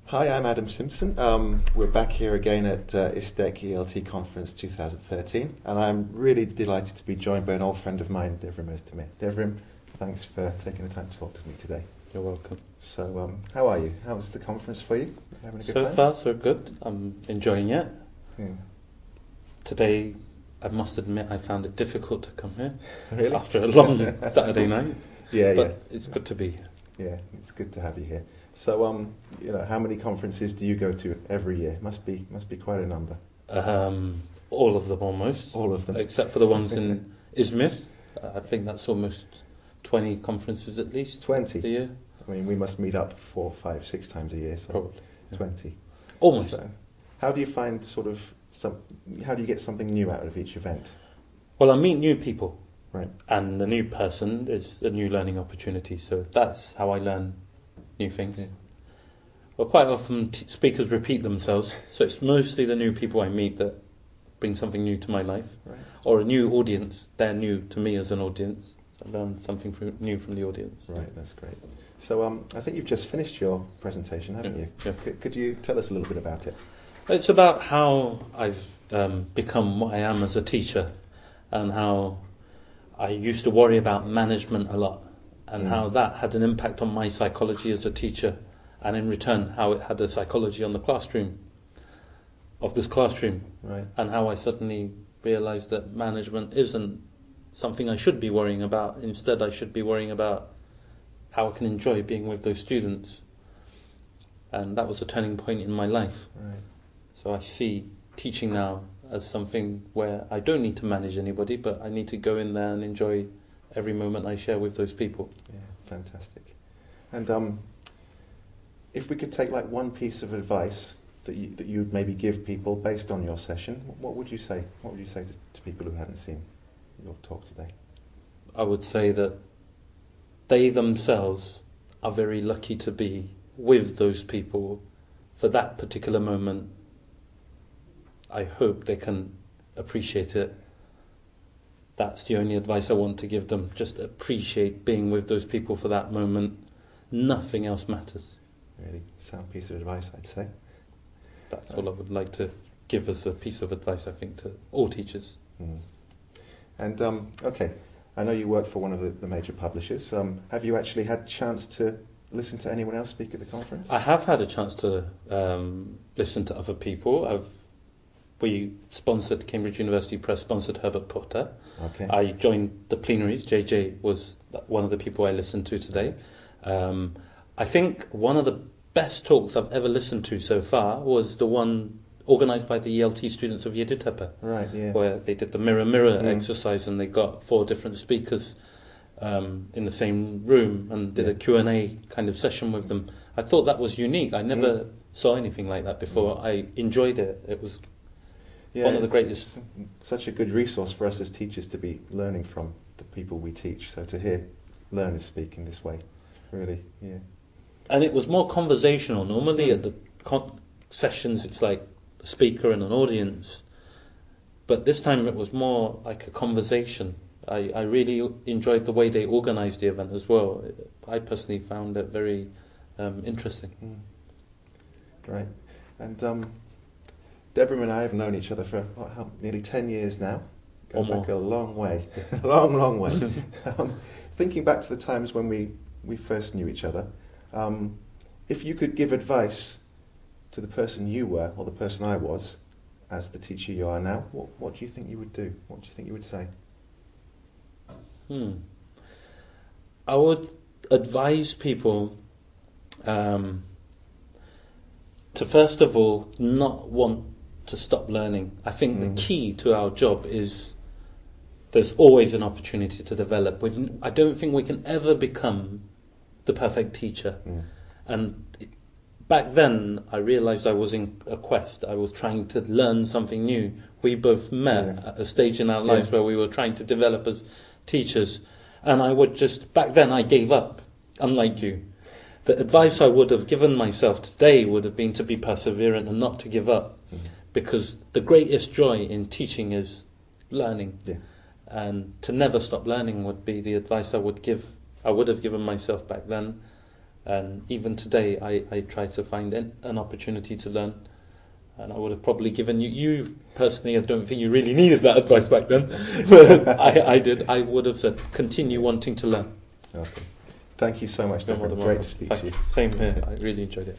Hi, I'm Adam Simpson. We're back here again at ISTEK ELT Conference 2013, and I'm really delighted to be joined by an old friend of mine, Devrim Özdemir. Devrim, thanks for taking the time to talk to me today. You're welcome. So, how are you? How's the conference for you? Having a good So time? far, so good. I'm enjoying it. Yeah. Today, I must admit, I found it difficult to come here Really? after a long Saturday night. Yeah, But it's good to be here. yeah. It's good to have you here. So, how many conferences do you go to every year? Must be quite a number. All of them almost. All of them. Except for the ones in Izmir. I think that's almost 20 conferences at least. 20. A year. I mean, we must meet up 4, 5, 6 times a year. So Probably. Yeah. 20. Almost. So, how do you find how do you get something new out of each event? Well, I meet new people. Right. And the new person is a new learning opportunity. So that's how I learn new things. Yeah. Well, quite often speakers repeat themselves, so it's mostly the new people I meet that bring something new to my life, Right. or a new audience. They're new to me as an audience. So I learn something new from the audience. Right, that's great. So I think you've just finished your presentation, haven't you? Yes. Could you tell us a little bit about it? It's about how I've become what I am as a teacher, and how I used to worry about management a lot, and how that had an impact on my psychology as a teacher, and in return how it had a psychology on the classroom, Right. and how I suddenly realised that management isn't something I should be worrying about. Instead, I should be worrying about how I can enjoy being with those students. And that was a turning point in my life. Right. So I see teaching now as something where I don't need to manage anybody, but I need to go in there and enjoy every moment I share with those people. Yeah, fantastic. And if we could take like one piece of advice that you'd maybe give people based on your session, what would you say? What would you say to people who haven't seen your talk today? I would say that they themselves are very lucky to be with those people for that particular moment. I hope they can appreciate it. That's the only advice I want to give them. Just appreciate being with those people for that moment. Nothing else matters. Really sound piece of advice, I'd say. That's all I would like to give as a piece of advice, I think, to all teachers. Mm. And okay, I know you work for one of the major publishers. Have you actually had a chance to listen to anyone else speak at the conference? I have had a chance to listen to other people. We sponsored, Cambridge University Press sponsored Herbert Potter. Okay. I joined the plenaries. JJ was one of the people I listened to today. I think one of the best talks I've ever listened to so far was the one organised by the ELT students of Yeditepe, Right, yeah. where they did the mirror exercise, and they got 4 different speakers in the same room and did a Q&A kind of session with them. I thought that was unique. I never saw anything like that before. I enjoyed it. It was one of the greatest. It's such a good resource for us as teachers to be learning from the people we teach. So to hear learners speak in this way, really, yeah. And it was more conversational. Normally at the sessions it's like a speaker and an audience, but this time it was more like a conversation. I really enjoyed the way they organised the event as well. I personally found it very interesting. Right. And Devrim and I have known each other for nearly 10 years now. Going back a long way. A long way. Thinking back to the times when we first knew each other, if you could give advice to the person you were, or the person I was, as the teacher you are now, what do you think you would do? What do you think you would say? I would advise people to first of all not want to stop learning. I think the key to our job is there's always an opportunity to develop. I don't think we can ever become the perfect teacher. And back then I realised I was in a quest. I was trying to learn something new. We both met at a stage in our lives where we were trying to develop as teachers, and back then I gave up, unlike you. The advice I would have given myself today would have been to be perseverant and not to give up, because the greatest joy in teaching is learning, and to never stop learning would be the advice I would have given myself back then. And even today, I try to find an opportunity to learn. And I would have probably given you personally, I don't think you really needed that advice back then, but I did. I would have said, continue wanting to learn. Okay. Thank you so much, Devrim. Great to speak to you. Same here. I really enjoyed it.